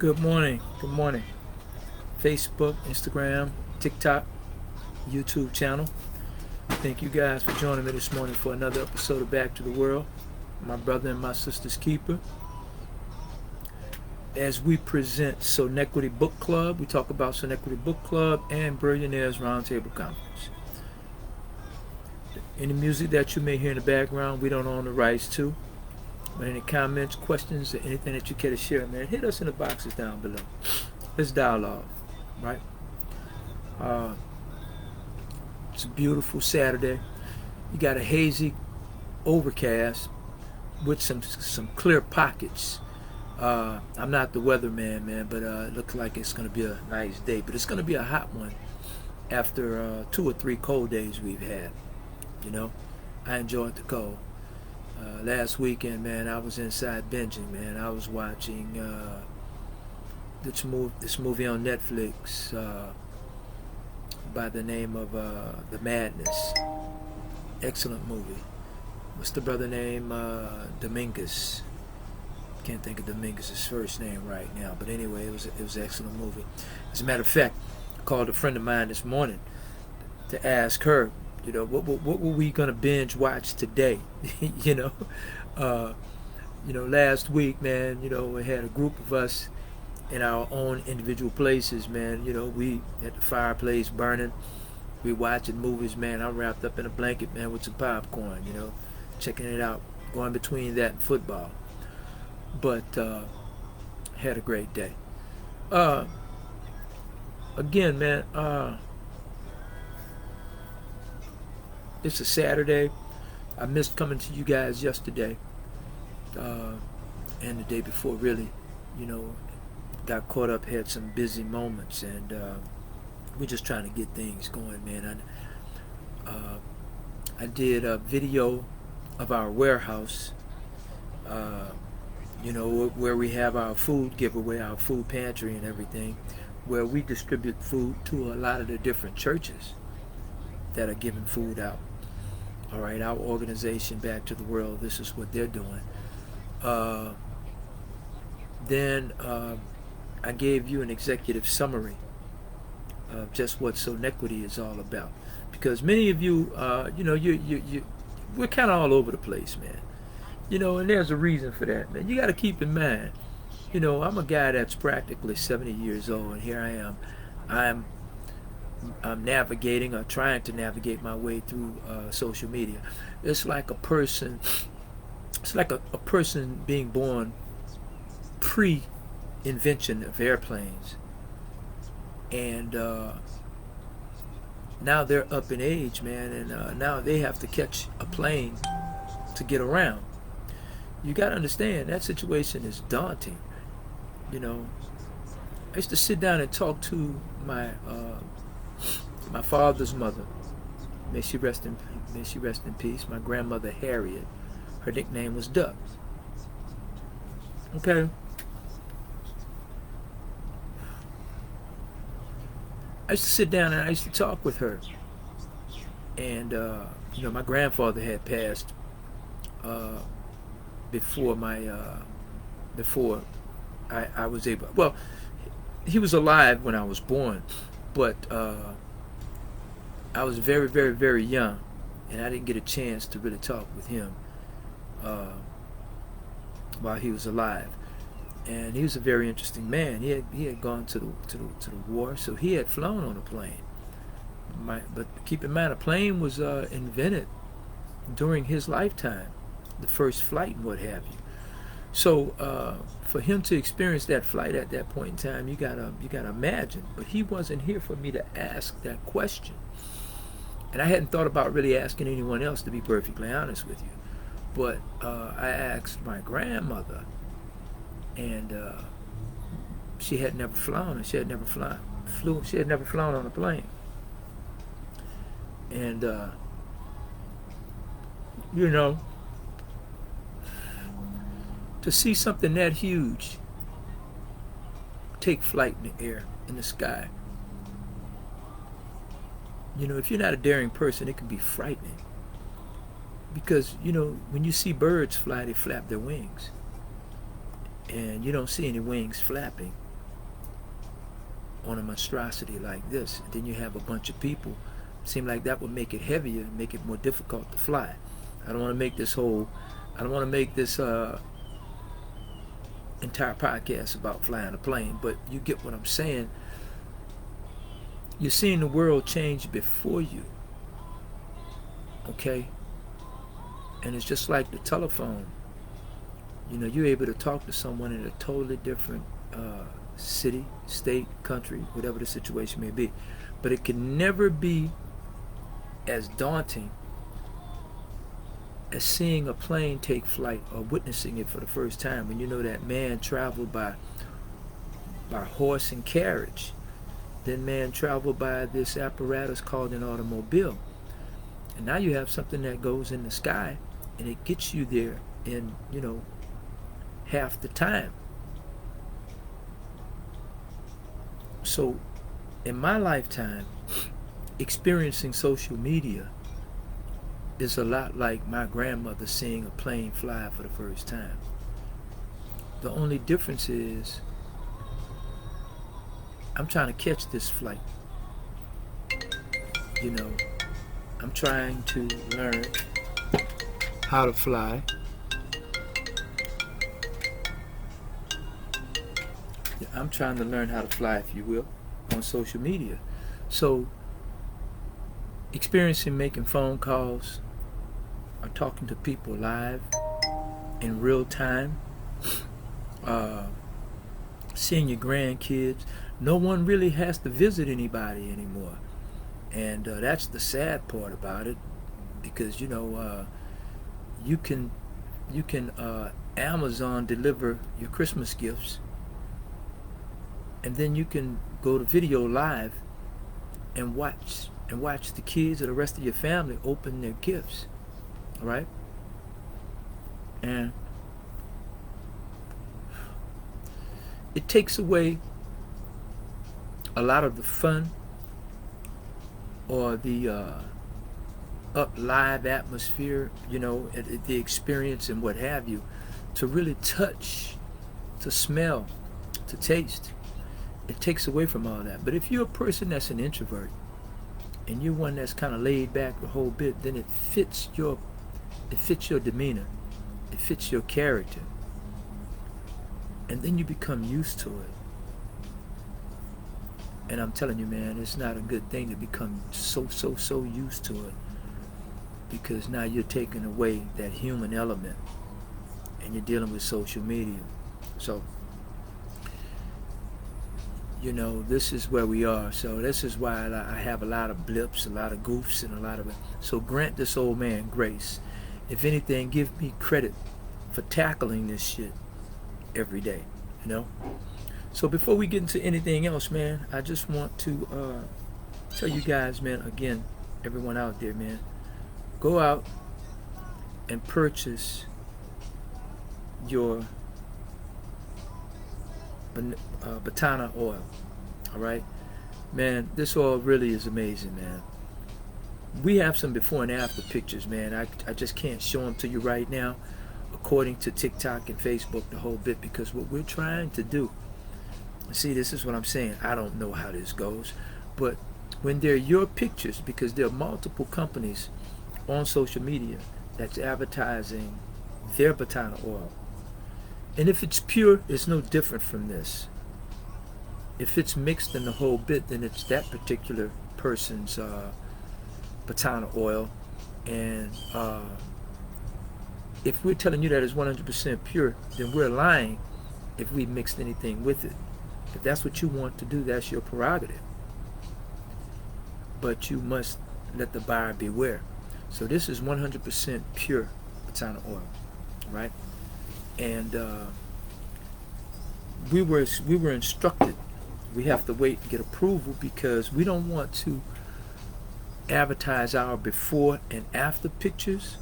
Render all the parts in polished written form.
Good morning. Good morning. Facebook, Instagram, TikTok, YouTube channel. Thank you guys for joining me this morning for another episode of Back to the World. My brother and my sister's keeper. As we present Sonetquity Bookclub, we talk about Sonetquity Bookclub and Billionaires Roundtable Conference. Any music that you may hear in the background, we don't own the rights to. But any comments, questions, or anything that you care to share, man, hit us in the boxes down below. Let's dialogue, right? It's a beautiful Saturday. You got a hazy overcast with some clear pockets. I'm not the weatherman, man, but it looks like it's going to be a nice day. But it's going to be a hot one after 2 or 3 cold days we've had. You know, I enjoyed the cold. Last weekend, man, I was inside binging, man. I was watching this movie on Netflix by the name of The Madness. Excellent movie. What's the brother name? Dominguez. Can't think of Dominguez's first name right now, but anyway, it was an excellent movie. As a matter of fact, I called a friend of mine this morning to ask her, you know, what were we gonna binge watch today? you know, last week, man, we had a group of us in our own individual places, man. We had the fireplace burning. We watching movies, man. I'm wrapped up in a blanket, man, with some popcorn, checking it out, going between that and football. But had a great day. Again, man, it's a Saturday. I missed coming to you guys yesterday and the day before, really. Got caught up, had some busy moments, and we're just trying to get things going, man. I did a video of our warehouse, where we have our food giveaway, our food pantry and everything, where we distribute food to a lot of the different churches that are giving food out. All right, our organization, Back to the World, this is what they're doing. Then I gave you an executive summary of just what Sonetquity is all about, because many of you, we're kind of all over the place, man. And there's a reason for that, man. You got to keep in mind, I'm a guy that's practically 70 years old, and here I am. I'm navigating or trying to navigate my way through social media. It's like a person. It's like a person being born pre-invention of airplanes, and now they're up in age, man, and now they have to catch a plane to get around. You got to understand that situation is daunting. I used to sit down and talk to my father's mother. May she rest in peace. My grandmother Harriet. Her nickname was Duck. Okay. I used to sit down and I used to talk with her. And my grandfather had passed before I was able. Well, he was alive when I was born, but I was very, very, very young, and I didn't get a chance to really talk with him while he was alive. And he was a very interesting man. He had gone to the war, so he had flown on a plane. But keep in mind, a plane was invented during his lifetime, the first flight and what have you. So for him to experience that flight at that point in time, you gotta imagine. But he wasn't here for me to ask that question. And I hadn't thought about really asking anyone else, to be perfectly honest with you. But I asked my grandmother, and she had never flown, and she had never flown on a plane. And to see something that huge take flight in the air, in the sky, if you're not a daring person, it can be frightening. Because, when you see birds fly, they flap their wings. And you don't see any wings flapping. on a monstrosity like this. Then you have a bunch of people. Seem like that would make it heavier, make it more difficult to fly. I don't want to make this entire podcast about flying a plane, but you get what I'm saying. You're seeing the world change before you, okay? And it's just like the telephone. You know, you're able to talk to someone in a totally different city, state, country, whatever the situation may be. But it can never be as daunting as seeing a plane take flight or witnessing it for the first time, when you know that man traveled by horse and carriage. Then man traveled by this apparatus called an automobile. And now you have something that goes in the sky and it gets you there in, you know, half the time. So in my lifetime, experiencing social media is a lot like my grandmother seeing a plane fly for the first time. The only difference is I'm trying to catch this flight. You know, I'm trying to learn how to fly. I'm trying to learn how to fly, if you will, on social media. So, experiencing making phone calls or talking to people live in real time, seeing your grandkids. No one really has to visit anybody anymore. And that's the sad part about it, because, you know, you can Amazon deliver your Christmas gifts, and then you can go to video live and watch the kids or the rest of your family open their gifts, all right? And it takes away a lot of the fun or the live atmosphere, you know, the experience and what have you, to really touch, to smell, to taste. It takes away from all that. But if you're a person that's an introvert and you're one that's kind of laid back the whole bit, then it fits your demeanor, it fits your character, and then you become used to it. And I'm telling you, man, it's not a good thing to become so used to it, because now you're taking away that human element and you're dealing with social media. So, you know, this is where we are. So this is why I have a lot of blips, a lot of goofs, and a lot of it. So grant this old man grace. If anything, give me credit for tackling this shit every day, you know? So before we get into anything else, man, I just want to tell you guys, man, again, everyone out there, man, go out and purchase your Batana oil. All right, man, this oil really is amazing, man. We have some before and after pictures, man. I just can't show them to you right now, according to TikTok and Facebook, the whole bit, because what we're trying to do, see, this is what I'm saying, I don't know how this goes, but when they're your pictures, because there are multiple companies on social media that's advertising their Batana oil, and if it's pure, it's no different from this. If it's mixed in the whole bit, then it's that particular person's Batana oil. And if we're telling you that it's 100% pure, then we're lying if we mixed anything with it. If that's what you want to do, that's your prerogative. But you must let the buyer beware. So this is 100% pure Batana oil, right? And we were instructed, we have to wait and get approval, because we don't want to advertise our before and after pictures,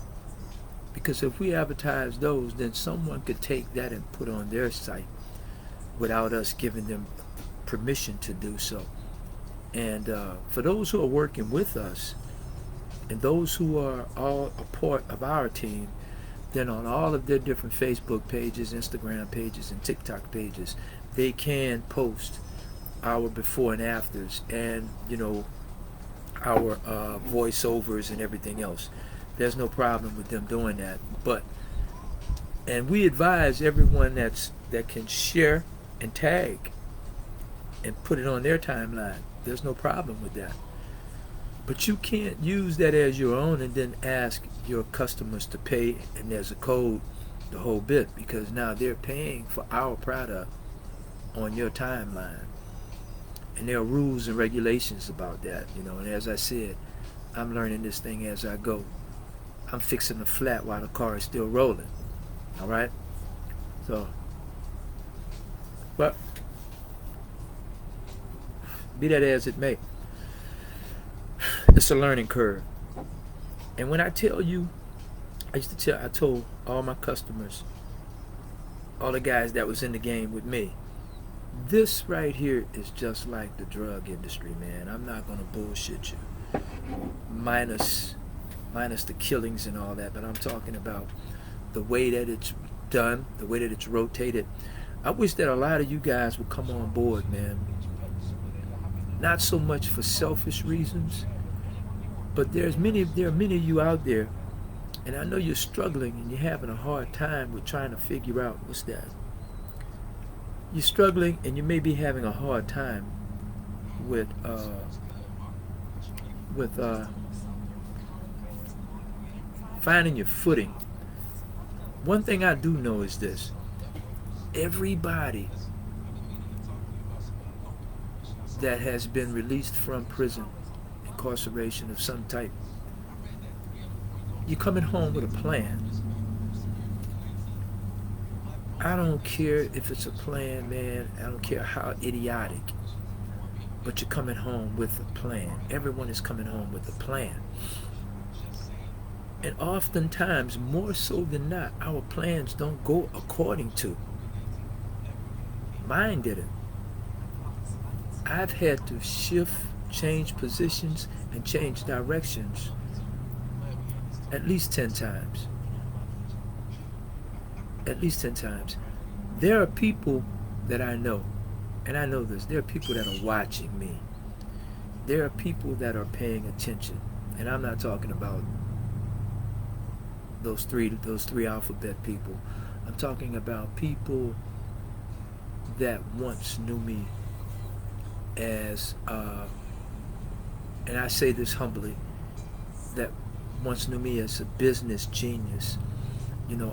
because if we advertise those, then someone could take that and put on their site without us giving them permission to do so. And for those who are working with us and those who are all a part of our team, then on all of their different Facebook pages, Instagram pages, and TikTok pages, they can post our before and afters, and our voiceovers and everything else. There's no problem with them doing that. And we advise everyone that can share and tag and put it on their timeline. There's no problem with that. But you can't use that as your own and then ask your customers to pay, and there's a code, the whole bit, because now they're paying for our product on your timeline. And there are rules and regulations about that, and as I said, I'm learning this thing as I go. I'm fixing the flat while the car is still rolling. All right? So, but be that as it may, it's a learning curve. And when I tell you, I told all my customers, all the guys that was in the game with me, this right here is just like the drug industry, man. I'm not gonna bullshit you. Minus the killings and all that, but I'm talking about the way that it's done, the way that it's rotated. I wish that a lot of you guys would come on board, man. Not so much for selfish reasons, but there are many of you out there, and I know you're struggling and you're having a hard time with trying to figure out what's that. You're struggling and you may be having a hard time with finding your footing. One thing I do know is this: everybody that has been released from prison, incarceration of some type, you're coming home with a plan. I don't care if it's a plan, man. I don't care how idiotic, but you're coming home with a plan. Everyone is coming home with a plan. And oftentimes, more so than not, our plans don't go according to. Mine didn't. I've had to shift, change positions, and change directions at least 10 times. At least 10 times. There are people that I know, and I know this, there are people that are watching me. There are people that are paying attention. And I'm not talking about those three alphabet people. I'm talking about people that once knew me as, and I say this humbly, that once knew me as a business genius.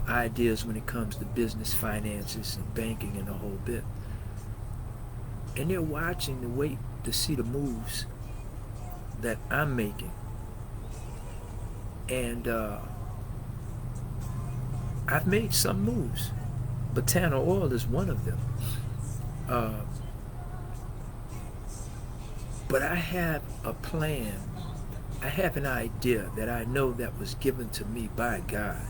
Ideas when it comes to business, finances, and banking, and the whole bit. And they're watching to wait to see the moves that I'm making. And I've made some moves. Botana Oil is one of them. But I have a plan. I have an idea that I know that was given to me by God.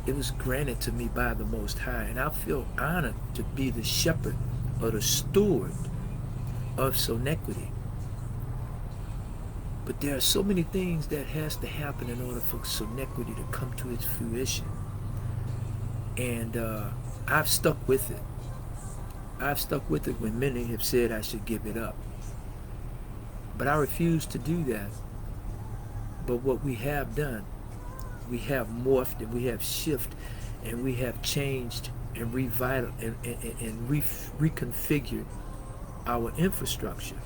It was granted to me by the Most High, and I feel honored to be the shepherd or the steward of Sonetquity. But there are so many things that has to happen in order for Sonetquity to come to its fruition. And I've stuck with it. I've stuck with it when many have said I should give it up. But I refuse to do that. But what we have done, we have morphed and we have shifted and we have changed and reconfigured our infrastructure.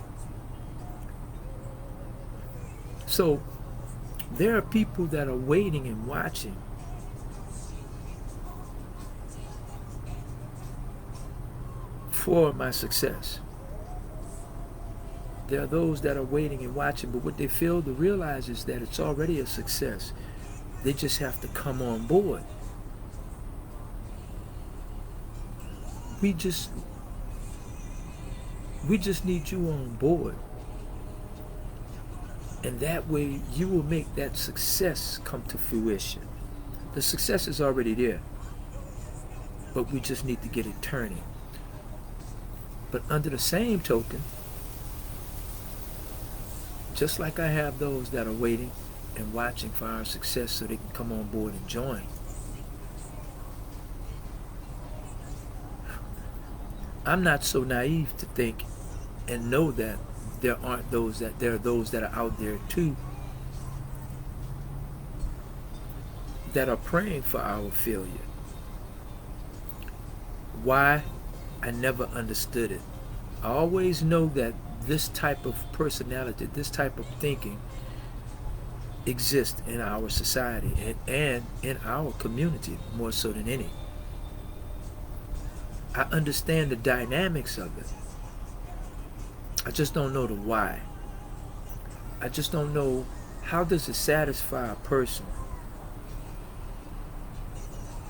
So there are people that are waiting and watching for my success. There are those that are waiting and watching, but what they fail to realize is that it's already a success. They just have to come on board. We just need you on board. And that way you will make that success come to fruition. The success is already there, but we just need to get it turning. But under the same token, just like I have those that are waiting and watching for our success so they can come on board and join, I'm not so naive to think and know that there are those that are out there too that are praying for our failure. Why? I never understood it. I always know that this type of personality, this type of thinking exists in our society and in our community more so than any. I understand the dynamics of it. I just don't know the why. I just don't know how does it satisfy a person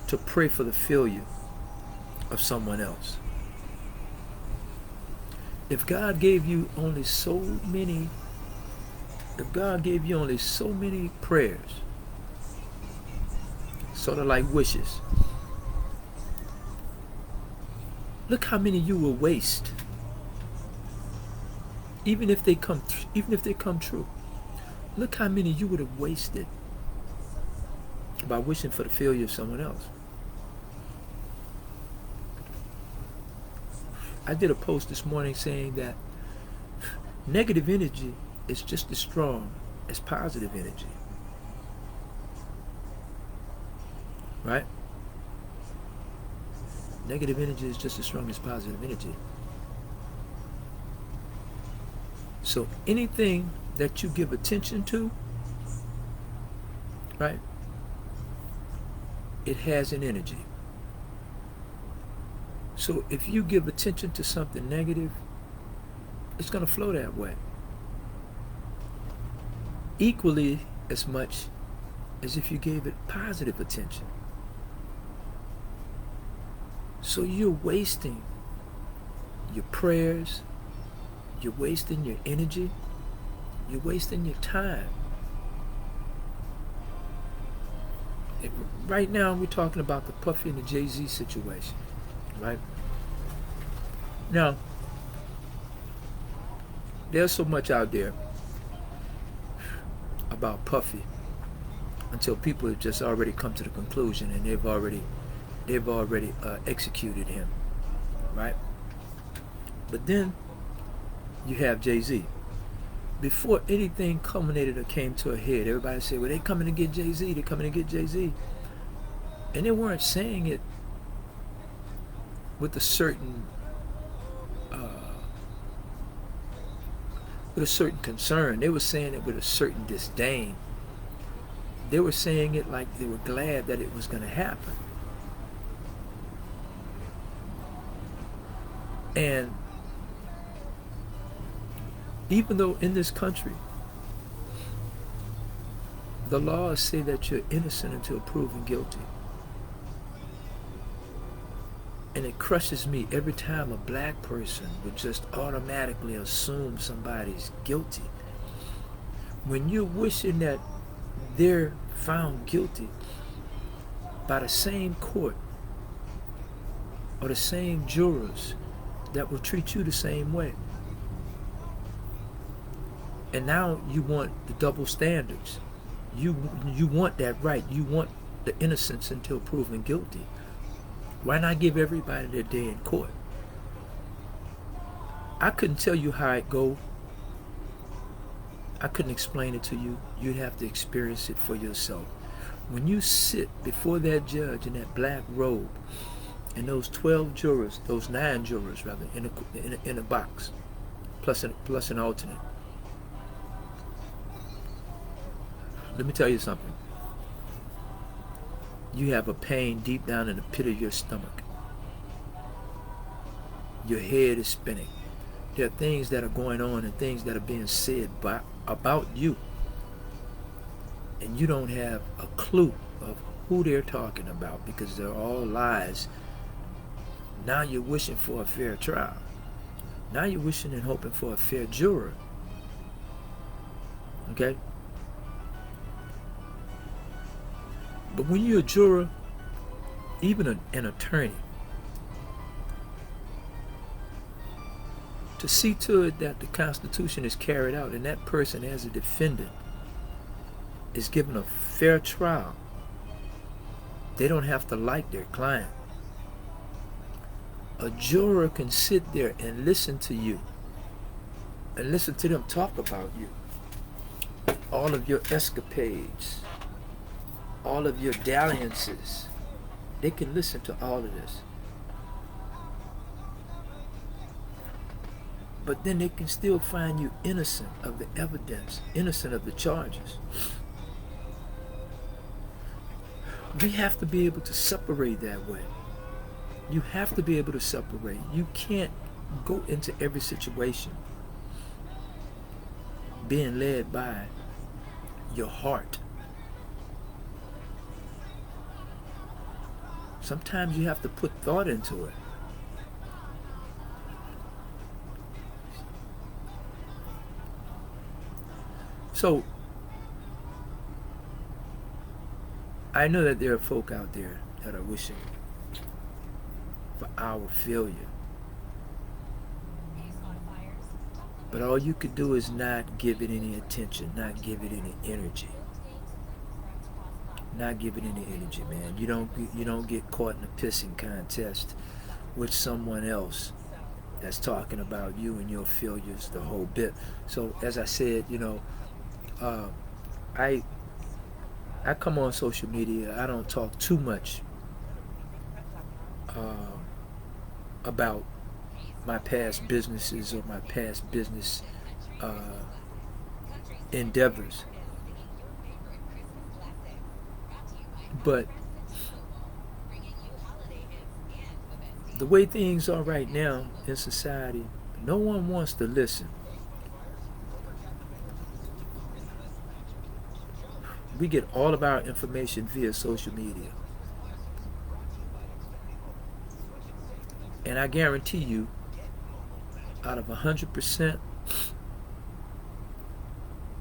to pray for the failure of someone else. If God gave you only so many prayers, sort of like wishes, look how many you will waste, even if they come true. Look how many you would have wasted by wishing for the failure of someone else. I did a post this morning saying that negative energy is just as strong as positive energy. Right? Negative energy is just as strong as positive energy. So anything that you give attention to, right, it has an energy. So if you give attention to something negative, it's going to flow that way. Equally as much as if you gave it positive attention. So you're wasting your prayers, you're wasting your energy, you're wasting your time. Right now we're talking about the Puffy and the Jay-Z situation. Right? Now, there's so much out there about Puffy until people have just already come to the conclusion and they've already executed him, right? But then you have Jay-Z. Before anything culminated or came to a head, everybody said, well, they're coming to get Jay-Z, they're coming to get Jay-Z. And they weren't saying it with a certain concern. They were saying it with a certain disdain. They were saying it like they were glad that it was going to happen. And even though in this country the laws say that you're innocent until proven guilty, and it crushes me every time a black person would just automatically assume somebody's guilty. When you're wishing that they're found guilty by the same court or the same jurors that will treat you the same way. And now you want the double standards. You want that right. You want the innocence until proven guilty. Why not give everybody their day in court? I couldn't tell you how it go. I couldn't explain it to you. You'd have to experience it for yourself. When you sit before that judge in that black robe, and those 12 jurors, those 9 jurors rather, in a box, plus an alternate. Let me tell you something. You have a pain deep down in the pit of your stomach. Your head is spinning. There are things that are going on and things that are being said about you. And you don't have a clue of who they're talking about because they're all lies. Now you're wishing for a fair trial. Now you're wishing and hoping for a fair juror. Okay? But when you're a juror, even an attorney, to see to it that the Constitution is carried out and that person as a defendant is given a fair trial, they don't have to like their client. A juror can sit there and listen to you and listen to them talk about you. All of your escapades, all of your dalliances. They can listen to all of this. But then they can still find you innocent of the evidence, innocent of the charges. We have to be able to separate that way. You have to be able to separate. You can't go into every situation being led by your heart. Sometimes you have to put thought into it. So, I know that there are folk out there that are wishing for our failure. But all you could do is not give it any attention, not give it any energy. Not give it any energy, man. You don't get caught in a pissing contest with someone else that's talking about you and your failures the whole bit. So as I said, I come on social media. I don't talk too much about my past businesses or my past business endeavors. But the way things are right now in society, no one wants to listen. We get all of our information via social media. And I guarantee you, out of 100%,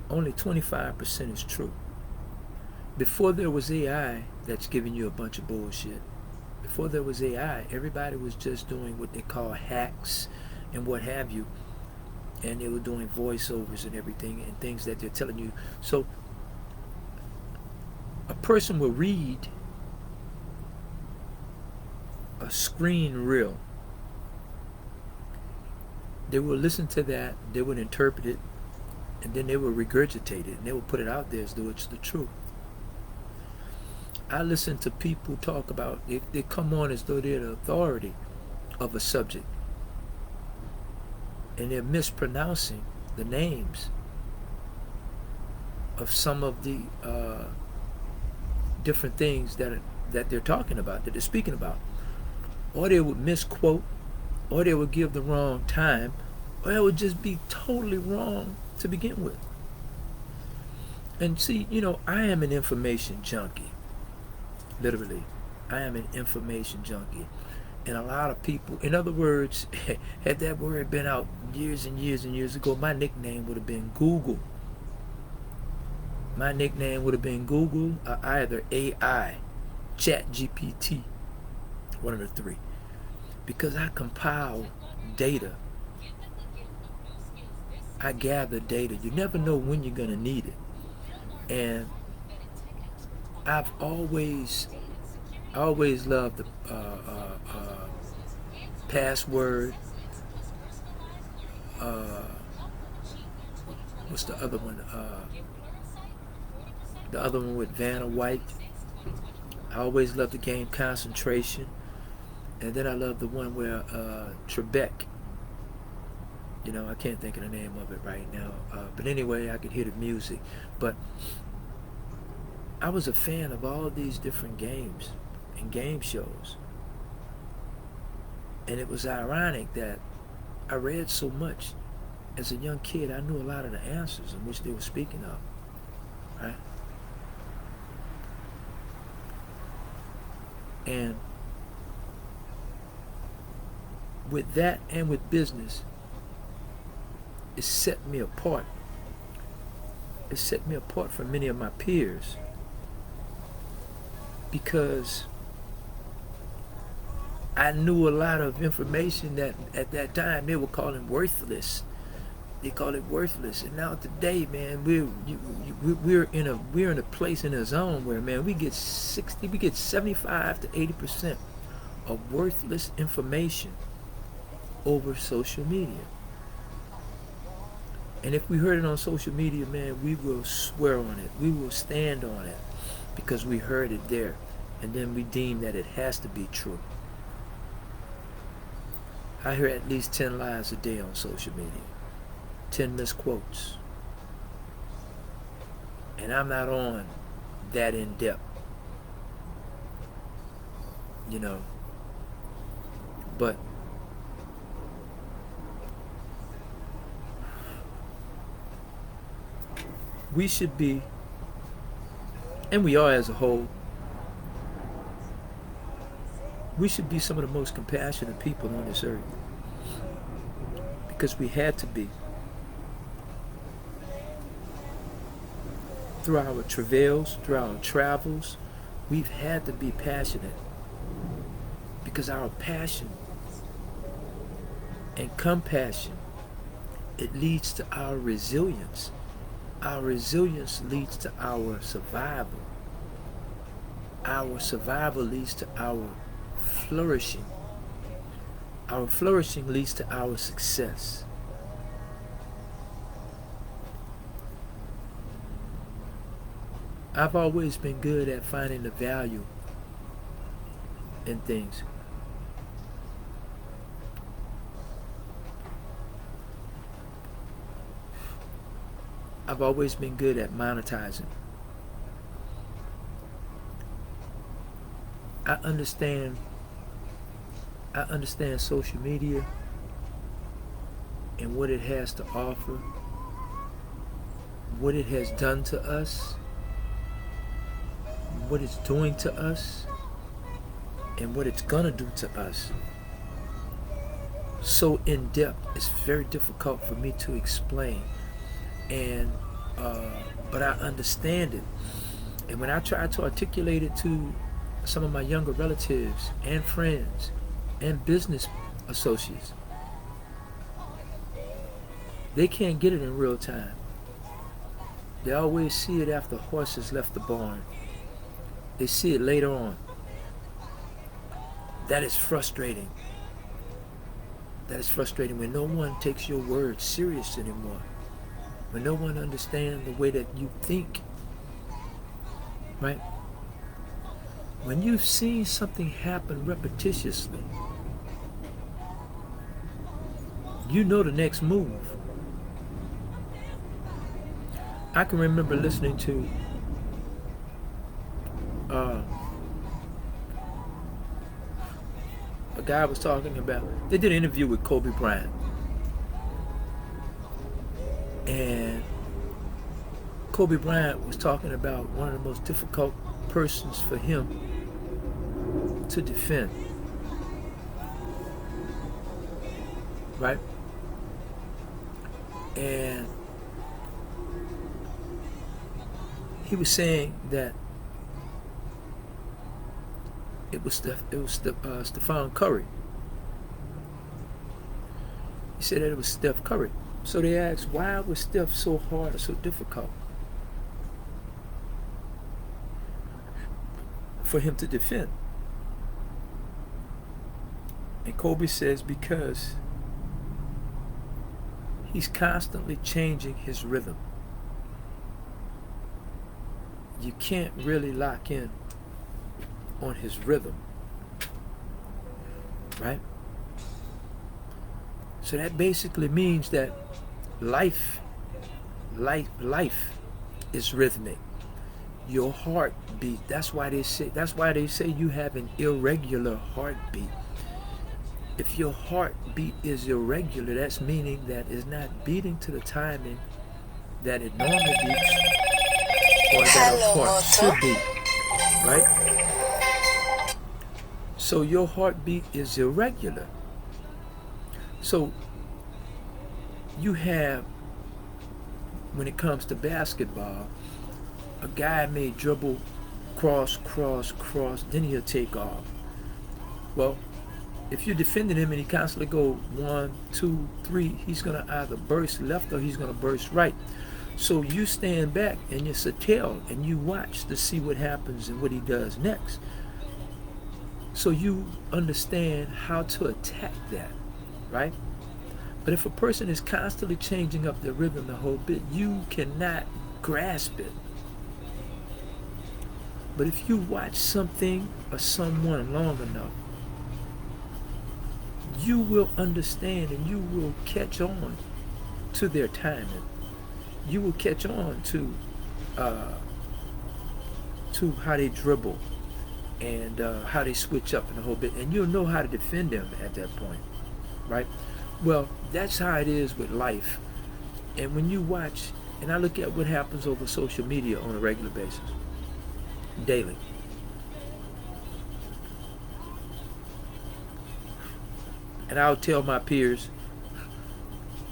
only 25% is true. Before there was AI that's giving you a bunch of bullshit, before there was AI, everybody was just doing what they call hacks and what have you. And they were doing voiceovers and everything and things that they're telling you. So a person will read a screen reel. They will listen to that, they would interpret it, and then they will regurgitate it, and they will put it out there as though it's the truth. I listen to people talk about, they come on as though they're the authority of a subject, and they're mispronouncing the names of some of the different things that they're talking about, that they're speaking about. Or they would misquote, or they would give the wrong time, or it would just be totally wrong to begin with. And see, I am an information junkie. Literally, I am an information junkie. And a lot of people, in other words, had that word been out years and years and years ago, my nickname would have been Google. My nickname would have been Google or either AI, ChatGPT, one of the three. Because I compile data. I gather data. You never know when you're going to need it. And I've always loved the password. What's the other one? The other one with Vanna White. I always loved the game Concentration. And then I love the one where Trebek. I can't think of the name of it right now. But anyway, I could hear the music. But I was a fan of all these different games and game shows. And it was ironic that I read so much. As a young kid, I knew a lot of the answers in which they were speaking of. Right? And with that and with business, it set me apart. It set me apart from many of my peers because I knew a lot of information that at that time they were calling worthless. They call it worthless. And now today, man, we're in a place, in a zone where, man, we get 75 to 80% of worthless information over social media. And if we heard it on social media, man, we will swear on it. We will stand on it because we heard it there. And then we deem that it has to be true. I hear at least 10 lies a day on social media, 10 misquotes. And I'm not on that in depth, you know. But we should be, and we are as a whole, we should be some of the most compassionate people on this earth. Because we had to be. Through our travails, through our travels, we've had to be passionate. Because our passion and compassion, it leads to our resilience. Our resilience leads to our survival. Our survival leads to our flourishing. Our flourishing leads to our success. I've always been good at finding the value in things. I've always been good at monetizing. I understand social media and what it has to offer, what it has done to us, what it's doing to us, and what it's gonna do to us. So in depth, it's very difficult for me to explain. And but I understand it. And when I try to articulate it to some of my younger relatives and friends and business associates, they can't get it in real time. They always see it after horses left the barn. They see it later on. That is frustrating. That is frustrating when no one takes your words serious anymore. When no one understands the way that you think. Right? When you've seen something happen repetitiously, you know the next move. I can remember listening to a guy was talking about, they did an interview with Kobe Bryant. And Kobe Bryant was talking about one of the most difficult persons for him to defend. Right? And he was saying that it was Stephon Curry. He said that it was Steph Curry. So they asked, why was Steph so hard or so difficult for him to defend? And Kobe says, because he's constantly changing his rhythm. You can't really lock in on his rhythm, right? So that basically means that life is rhythmic. Your heartbeat, that's why they say you have an irregular heartbeat. If your heartbeat is irregular, that's meaning that it's not beating to the timing that it normally beats, or that a heart should beat, right? So your heartbeat is irregular. So you have, when it comes to basketball, a guy may dribble cross, then he'll take off. Well, if you're defending him and he constantly go 1, 2, 3, he's gonna either burst left or he's gonna burst right. So you stand back and you tail and you watch to see what happens and what he does next. So you understand how to attack that, right? But if a person is constantly changing up their rhythm the whole bit, you cannot grasp it. But if you watch something or someone long enough, you will understand and you will catch on to their timing. You will catch on to how they dribble and how they switch up in the whole bit, and you'll know how to defend them at that point, right? Well, that's how it is with life. And when you watch, and I look at what happens over social media on a regular basis, daily. And I'll tell my peers,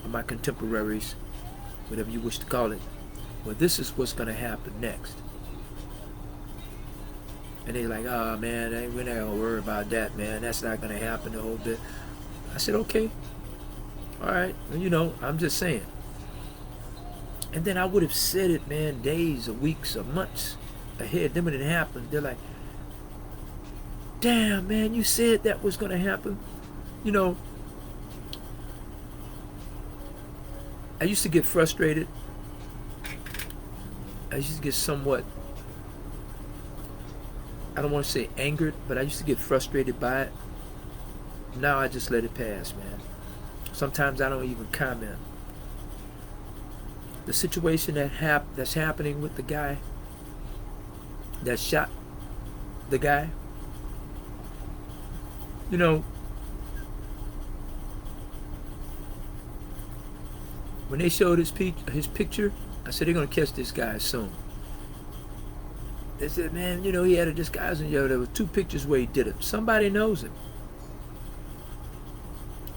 or my contemporaries, whatever you wish to call it, well, this is what's going to happen next. And they're like, oh man, we're not going to worry about that, man. That's not going to happen the whole bit. I said, okay. All right. You know, I'm just saying. And then I would have said it, man, days or weeks or months ahead. Then when it happened, they're like, damn, man, you said that was going to happen. You know, I used to get frustrated. I used to get somewhat, I don't want to say angered, but I used to get frustrated by it. Now I just let it pass, man. Sometimes I don't even comment. The situation that's happening with the guy that shot the guy, you know, when they showed his picture, I said, they're going to catch this guy soon. They said, man, you know, he had a disguise, and there were 2 pictures where he did it. Somebody knows him.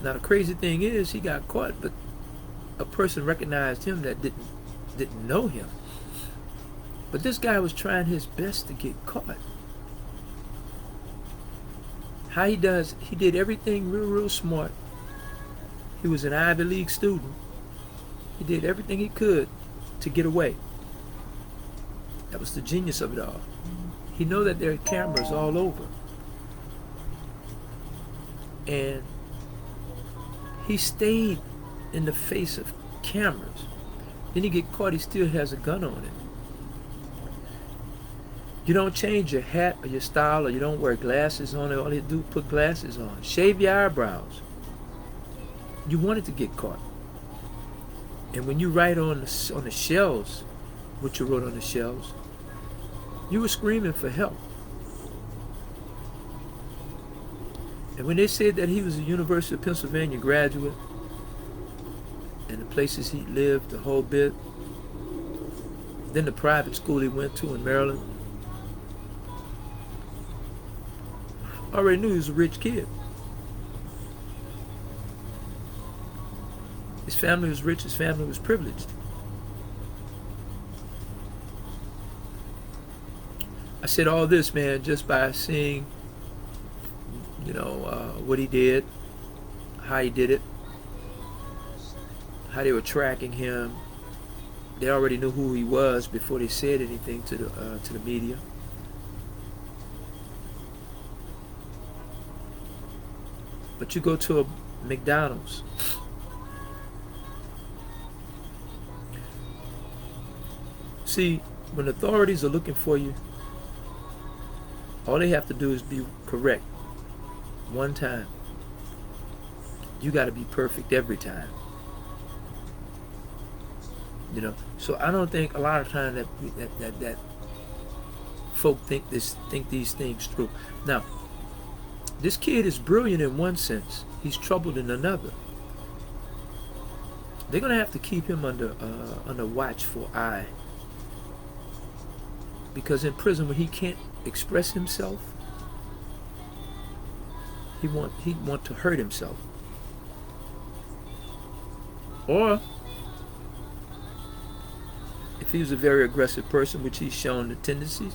Now the crazy thing is, he got caught, but a person recognized him that didn't know him. But this guy was trying his best to get caught. How he did everything real smart. He was an Ivy League student. He did everything he could to get away. That was the genius of it all. He knew that there are cameras all over. And he stayed in the face of cameras. Then he get caught, he still has a gun on him. You don't change your hat or your style, or you don't wear glasses on it. All you do is put glasses on. Shave your eyebrows. You wanted to get caught. And when you write on the shells, what you wrote on the shells, you were screaming for help. And when they said that he was a University of Pennsylvania graduate, and the places he lived, the whole bit, then the private school he went to in Maryland, I already knew he was a rich kid. His family was rich, his family was privileged. I said all this, man, just by seeing, you know, what he did, how he did it, how they were tracking him. They already knew who he was before they said anything to the media. But you go to a McDonald's, see, when authorities are looking for you, all they have to do is be correct one time. You got to be perfect every time. You know, so I don't think a lot of times that folk think these things through. Now, this kid is brilliant in one sense. He's troubled in another. They're gonna have to keep him under watchful eye, because in prison, when he can't express himself, he want to hurt himself, or if he's a very aggressive person, which he's shown the tendencies,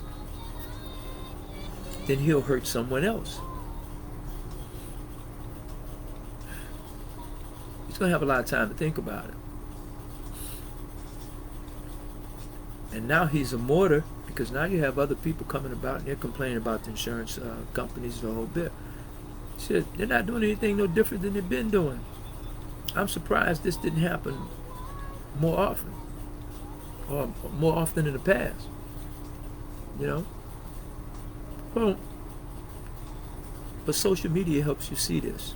then he'll hurt someone else. He's going to have a lot of time to think about it. And now he's a martyr, because now you have other people coming about and they're complaining about the insurance companies, the whole bit. He said, they're not doing anything no different than they've been doing. I'm surprised this didn't happen more often, or more often in the past. You know? Well, but social media helps you see this.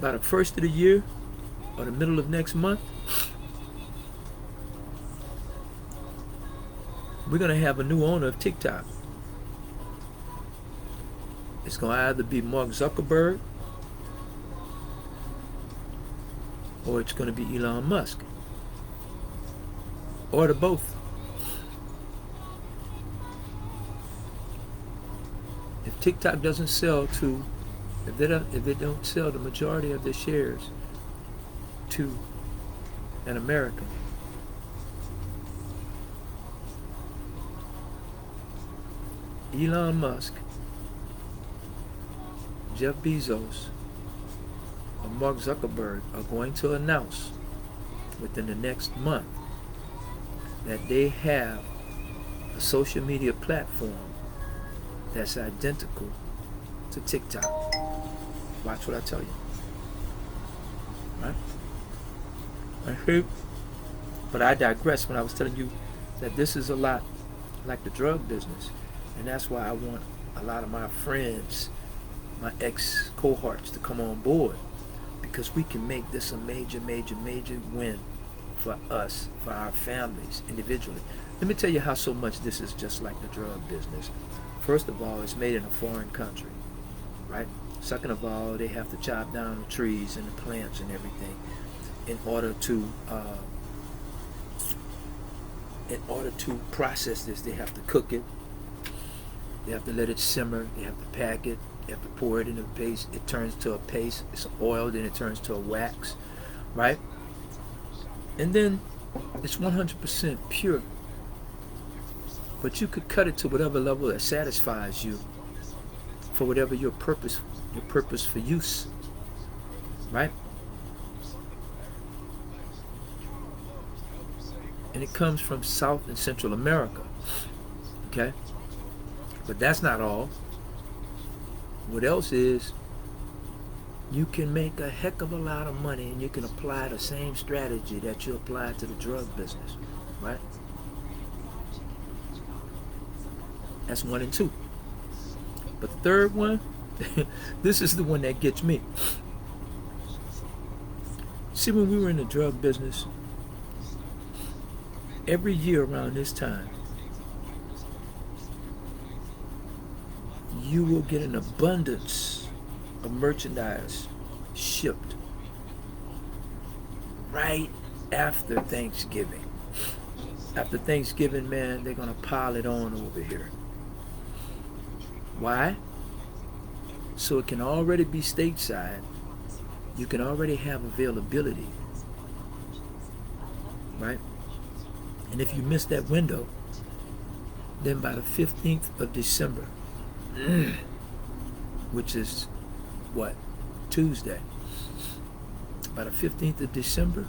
By the first of the year, or the middle of next month, we're going to have a new owner of TikTok. It's going to either be Mark Zuckerberg or it's going to be Elon Musk, or the both. If TikTok doesn't sell to, if they don't sell the majority of their shares to an American, Elon Musk, Jeff Bezos, or Mark Zuckerberg are going to announce within the next month that they have a social media platform that's identical to TikTok. Watch what I tell you. Right? But I digress when I was telling you that this is a lot like the drug business. And that's why I want a lot of my friends, my ex-cohorts, to come on board, because we can make this a major, major, major win for us, for our families, individually. Let me tell you how so much this is just like the drug business. First of all, it's made in a foreign country, right? Second of all, they have to chop down the trees and the plants and everything in order to process this. They have to cook it. They have to let it simmer. They have to pack it. They have to pour it in a paste. It turns to a paste. It's oiled, then it turns to a wax, right? And then it's 100% pure. But you could cut it to whatever level that satisfies you for whatever your purpose for use, right? And it comes from South and Central America, okay? But that's not all. What else is, you can make a heck of a lot of money and you can apply the same strategy that you apply to the drug business, right? That's 1 and 2. But the third one, this is the one that gets me. See, when we were in the drug business, every year around this time, you will get an abundance of merchandise shipped right after Thanksgiving. After Thanksgiving, man, they're going to pile it on over here. Why? So it can already be stateside. You can already have availability, right? And if you miss that window, then by the 15th of December, which is what? Tuesday. By the 15th of December,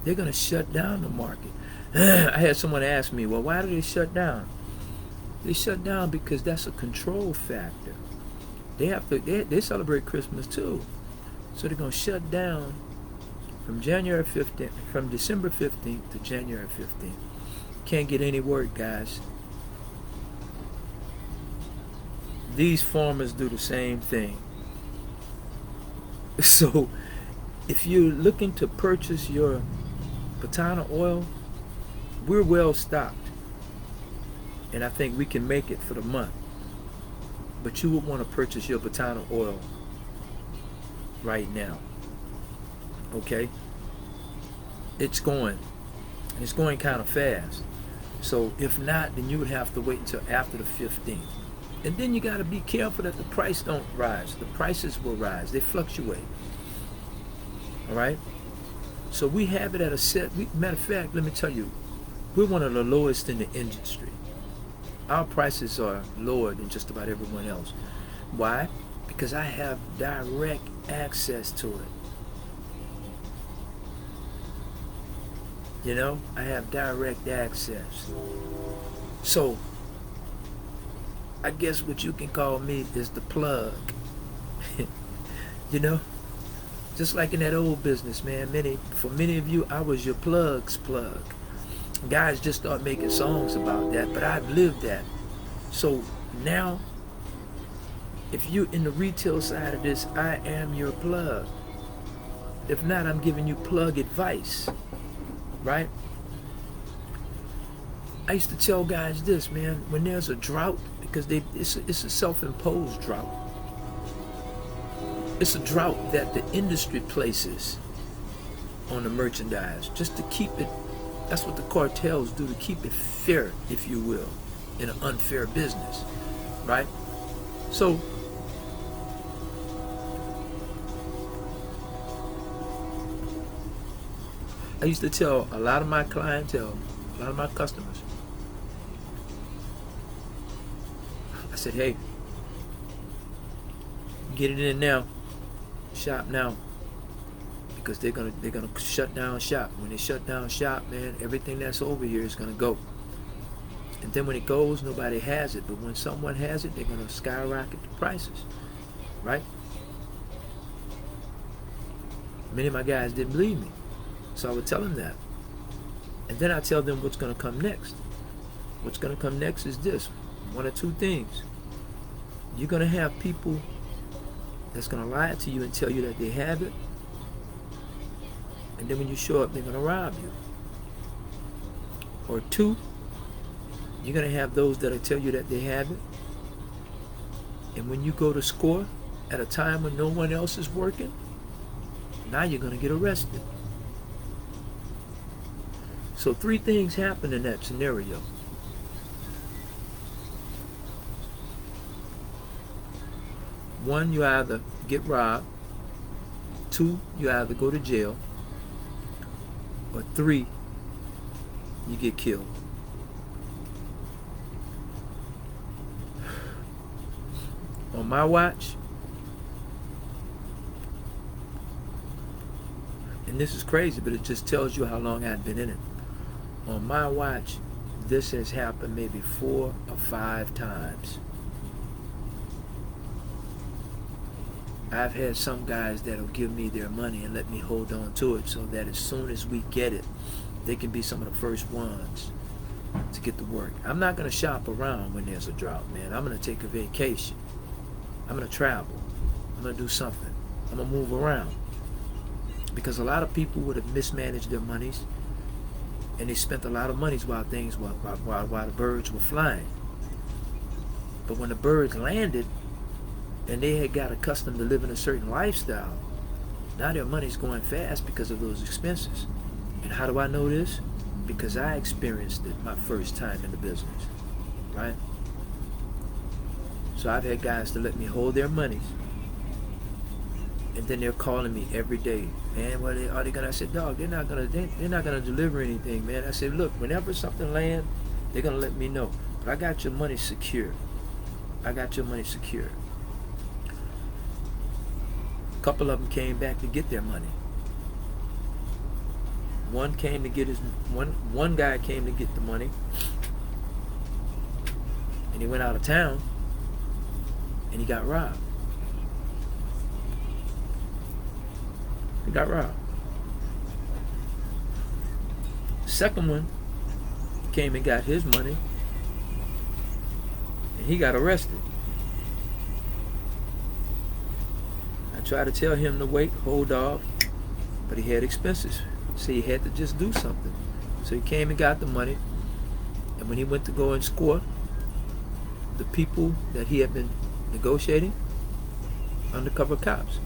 they're going to shut down the market. I had someone ask me, well, why do they shut down? They shut down because that's a control factor. They have to. They celebrate Christmas too, so they're going to shut down from January 15th, from December 15th to January 15th. Can't get any work, guys. These farmers do the same thing. So, if you're looking to purchase your Patana oil, we're well stocked. And I think we can make it for the month. But you would want to purchase your Patana oil right now. Okay? It's going. And it's going kind of fast. So if not, then you would have to wait until after the 15th. And then you got to be careful that the price don't rise. The prices will rise. They fluctuate. All right? So we have it at a set. Matter of fact, let me tell you, we're one of the lowest in the industry. Our prices are lower than just about everyone else. Why? Because I have direct access to it. You know, I have direct access. So I guess what you can call me is the plug. You know, just like in that old business, man. For many of you, I was your plug's plug. Guys just start making songs about that, but I've lived that. So now, if you're in the retail side of this, I am your plug. If not, I'm giving you plug advice, right? I used to tell guys this, man, when there's a drought, because it's a self-imposed drought. It's a drought that the industry places on the merchandise just to keep it. That's what the cartels do, to keep it fair, if you will, in an unfair business, right? So I used to tell a lot of my clientele, a lot of my customers, I said, hey, get it in now, shop now, because they're gonna shut down shop. When they shut down shop, man, everything that's over here is gonna go. And then when it goes, nobody has it. But when someone has it, they're gonna skyrocket the prices, right? Many of my guys didn't believe me, so I would tell them that. And then I tell them what's gonna come next. What's gonna come next is this: one or two things. You're gonna have people that's gonna lie to you and tell you that they have it, and then when you show up, they're gonna rob you. Or two, you're gonna have those that'll tell you that they have it, and when you go to score at a time when no one else is working, now you're gonna get arrested. So three things happen in that scenario. One, you either get robbed. Two, you either go to jail. Or three, you get killed. On my watch, and this is crazy, but it just tells you how long I've been in it. On my watch, this has happened maybe 4 or 5 times. I've had some guys that'll give me their money and let me hold on to it so that as soon as we get it, they can be some of the first ones to get to work. I'm not going to shop around when there's a drought, man. I'm going to take a vacation. I'm going to travel. I'm going to do something. I'm going to move around. Because a lot of people would have mismanaged their monies, and they spent a lot of monies while the birds were flying. But when the birds landed, and they had got accustomed to living a certain lifestyle, now their money's going fast because of those expenses. And how do I know this? Because I experienced it my first time in the business, right? So I've had guys to let me hold their monies, and then they're calling me every day. Man, what are they gonna? I said, dog, they're not gonna deliver anything, man. I said, look, whenever something lands, they're gonna let me know. But I got your money secure. I got your money secure. A couple of them came back to get their money. One guy came to get the money, and he went out of town, and he got robbed. He got robbed. Second one came and got his money, and he got arrested. I tried to tell him to wait, hold off, but he had expenses, so he had to just do something. So he came and got the money, and when he went to go and score, the people that he had been negotiating, undercover cops,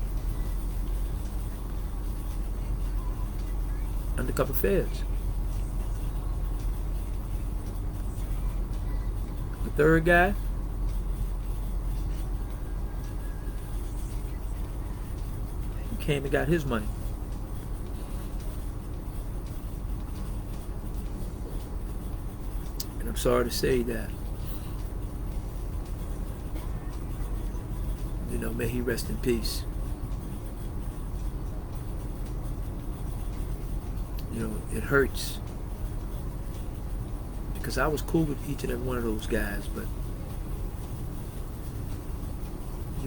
undercover feds. The third guy, he came and got his money. And I'm sorry to say that, may he rest in peace. It hurts, because I was cool with each and every one of those guys, but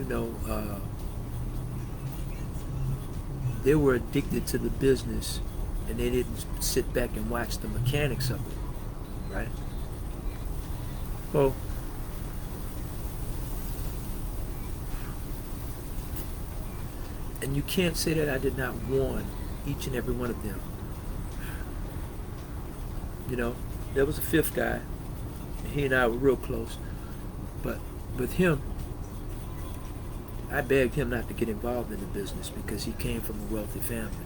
you know, they were addicted to the business, and they didn't sit back and watch the mechanics of it, right? Well, and you can't say that I did not warn each and every one of them. You know, there was a fifth guy, and he and I were real close, but with him, I begged him not to get involved in the business because he came from a wealthy family.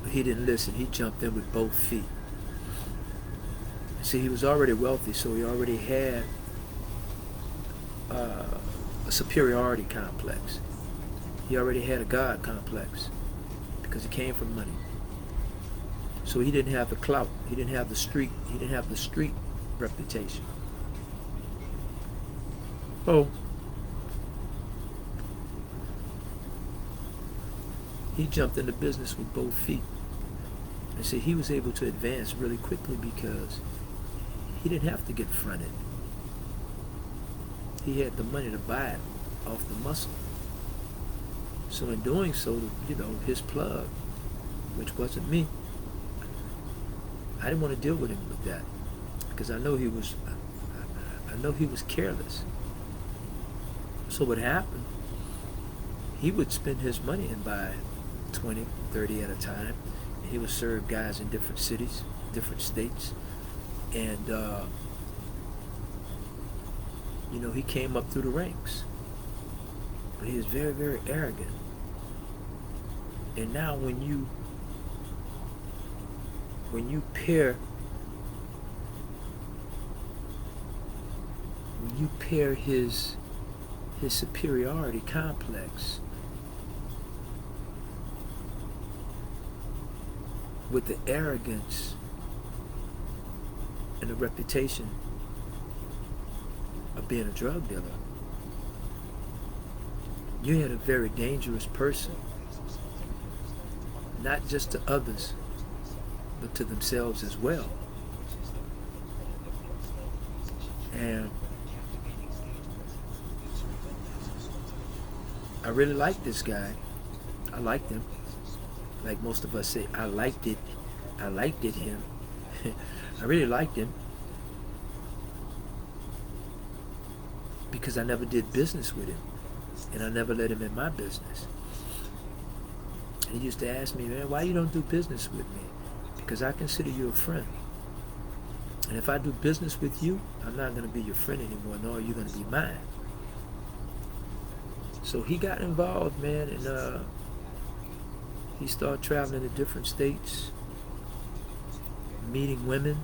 But he didn't listen. He jumped in with both feet. See, he was already wealthy, so he already had a superiority complex. He already had a God complex because he came from money. So he didn't have the clout. He didn't have the street. He didn't have the street reputation. Oh. He jumped into business with both feet. And see, he was able to advance really quickly because he didn't have to get fronted. He had the money to buy it off the muscle. So in doing so, you know, his plug, which wasn't me, I didn't want to deal with him with that because I know he was careless. So what happened, he would spend his money and buy 20, 30 at a time. And he would serve guys in different cities, different states. And, you know, he came up through the ranks. But he was very, very arrogant. And now when you pair his superiority complex with the arrogance and the reputation of being a drug dealer, you had a very dangerous person, not just to others, but to themselves as well. And I really liked this guy. I liked him. Like most of us say, I liked it him. I really liked him because I never did business with him, and I never let him in my business. And he used to ask me, man, why you don't do business with me? Because I consider you a friend. And if I do business with you, I'm not going to be your friend anymore, nor are you going to be mine. So he got involved, man, and he started traveling to different states, meeting women,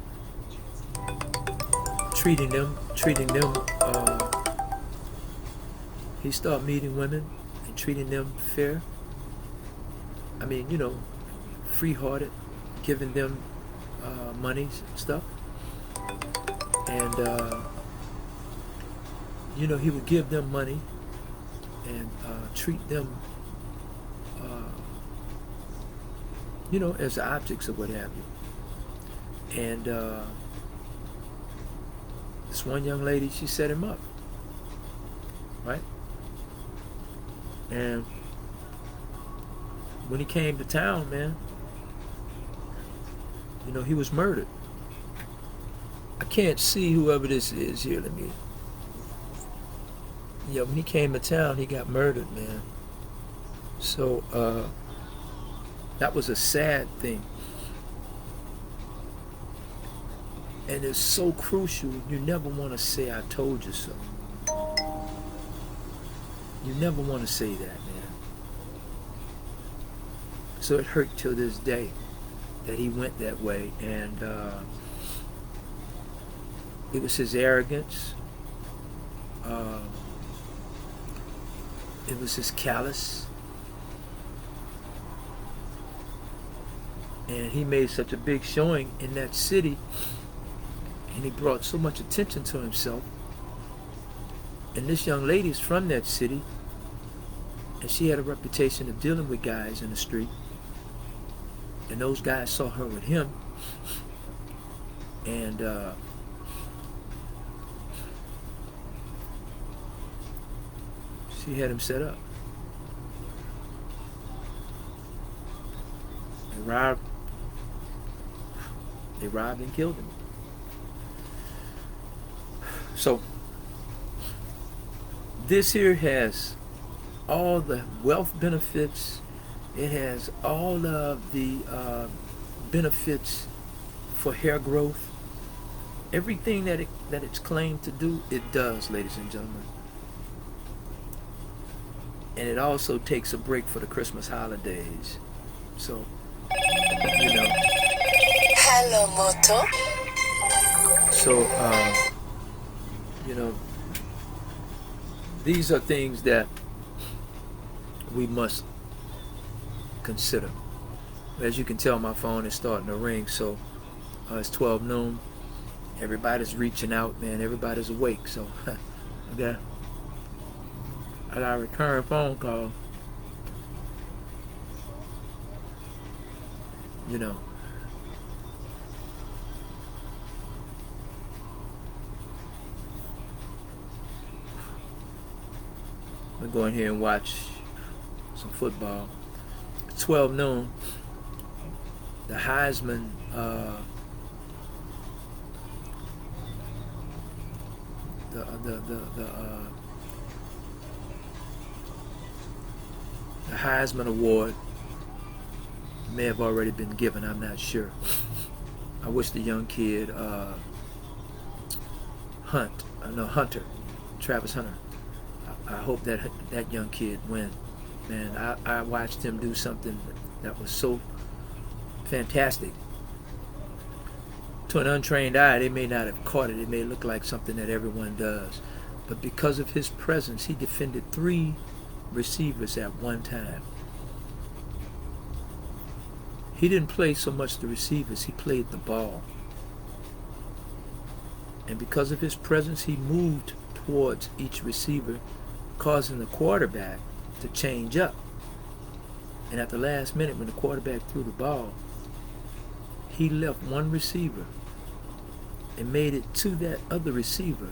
treating them. He started meeting women and treating them fair. I mean, you know, free-hearted, giving them money and stuff. And, you know, he would give them money and treat them, you know, as objects or what have you. And this one young lady, she set him up, right? And when he came to town, man, you know, he was murdered. I can't see whoever this is here. Let me. Yeah, when he came to town, he got murdered, man. So that was a sad thing. And it's so crucial, you never want to say, I told you so. You never want to say that, man. So it hurt till this day that he went that way. And it was his arrogance. It was his callous. And he made such a big showing in that city, and he brought so much attention to himself. And this young lady is from that city, and she had a reputation of dealing with guys in the street. And those guys saw her with him, and She had him set up. They robbed and killed him. So this here has all the wealth benefits. It has all of the benefits for hair growth. Everything that it's claimed to do, it does, ladies and gentlemen. And it also takes a break for the Christmas holidays. So, you know. Hello, Moto. So, you know, these are things that we must consider. As you can tell, my phone is starting to ring, so it's 12 noon. Everybody's reaching out, man. Everybody's awake, so okay. I got a recurring phone call. You know. I'm gonna go in here and watch some football. It's 12 noon. The Heisman the Heisman Award may have already been given. I'm not sure. I wish the young kid Hunter, Travis Hunter. I hope that young kid win. Man, I watched him do something that was so fantastic. To an untrained eye, they may not have caught it. It may look like something that everyone does. But because of his presence, he defended 3 receivers at one time. He didn't play so much the receivers, he played the ball. And because of his presence, he moved towards each receiver, causing the quarterback to change up. And at the last minute, when the quarterback threw the ball, he left one receiver and made it to that other receiver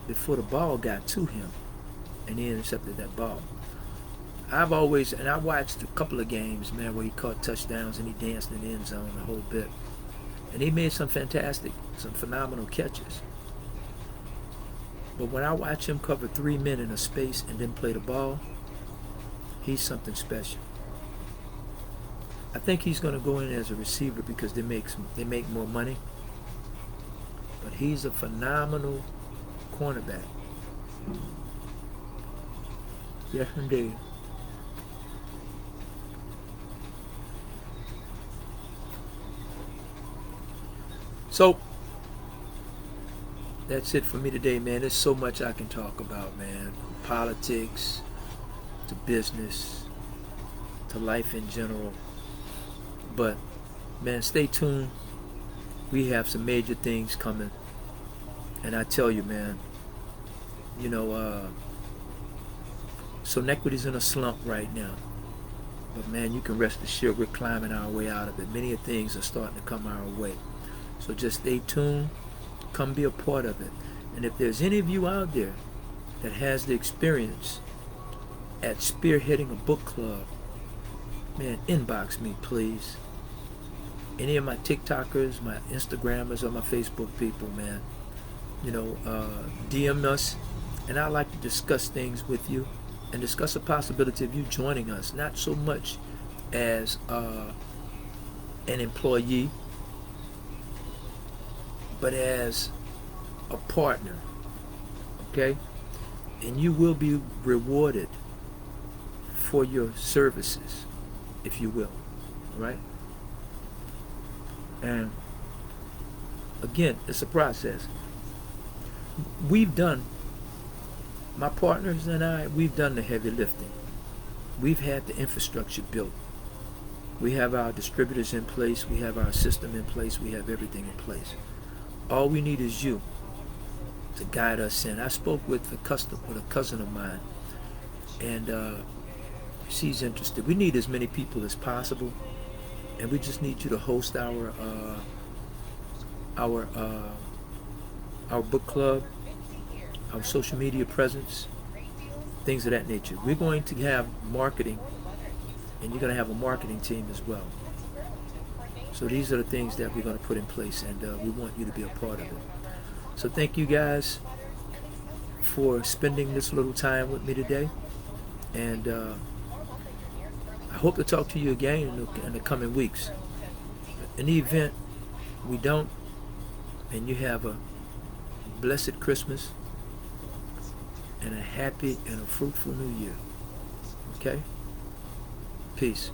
before the ball got to him, and he intercepted that ball. I watched a couple of games, man, where he caught touchdowns and he danced in the end zone the whole bit. And he made some phenomenal catches. But when I watch him cover 3 men in a space and then play the ball, he's something special. I think he's going to go in as a receiver because they make more money. But he's a phenomenal cornerback. Yes, indeed. So, that's it for me today, man. There's so much I can talk about, man. From politics to business to life in general. But, man, stay tuned. We have some major things coming. And I tell you, man, you know, Sonetquity's in a slump right now. But, man, you can rest assured we're climbing our way out of it. Many things are starting to come our way. So just stay tuned. Come be a part of it. And if there's any of you out there that has the experience at spearheading a book club, man, inbox me, please. Any of my TikTokers, my Instagrammers, or my Facebook people, man, you know, DM us, and I'd like to discuss things with you and discuss the possibility of you joining us, not so much as an employee, but as a partner, okay? And you will be rewarded for your services, if you will, right? And again, it's a process. My partners and I, we've done the heavy lifting. We've had the infrastructure built. We have our distributors in place. We have our system in place. We have everything in place. All we need is you to guide us in. I spoke with a cousin of mine, and she's interested. We need as many people as possible, and we just need you to host our book club, our social media presence, things of that nature. We're going to have marketing, and you're going to have a marketing team as well. So these are the things that we're going to put in place, and we want you to be a part of it. So thank you guys for spending this little time with me today, and I hope to talk to you again in the coming weeks. In the event we don't, and you have a blessed Christmas and a happy and a fruitful new year. Okay? Peace.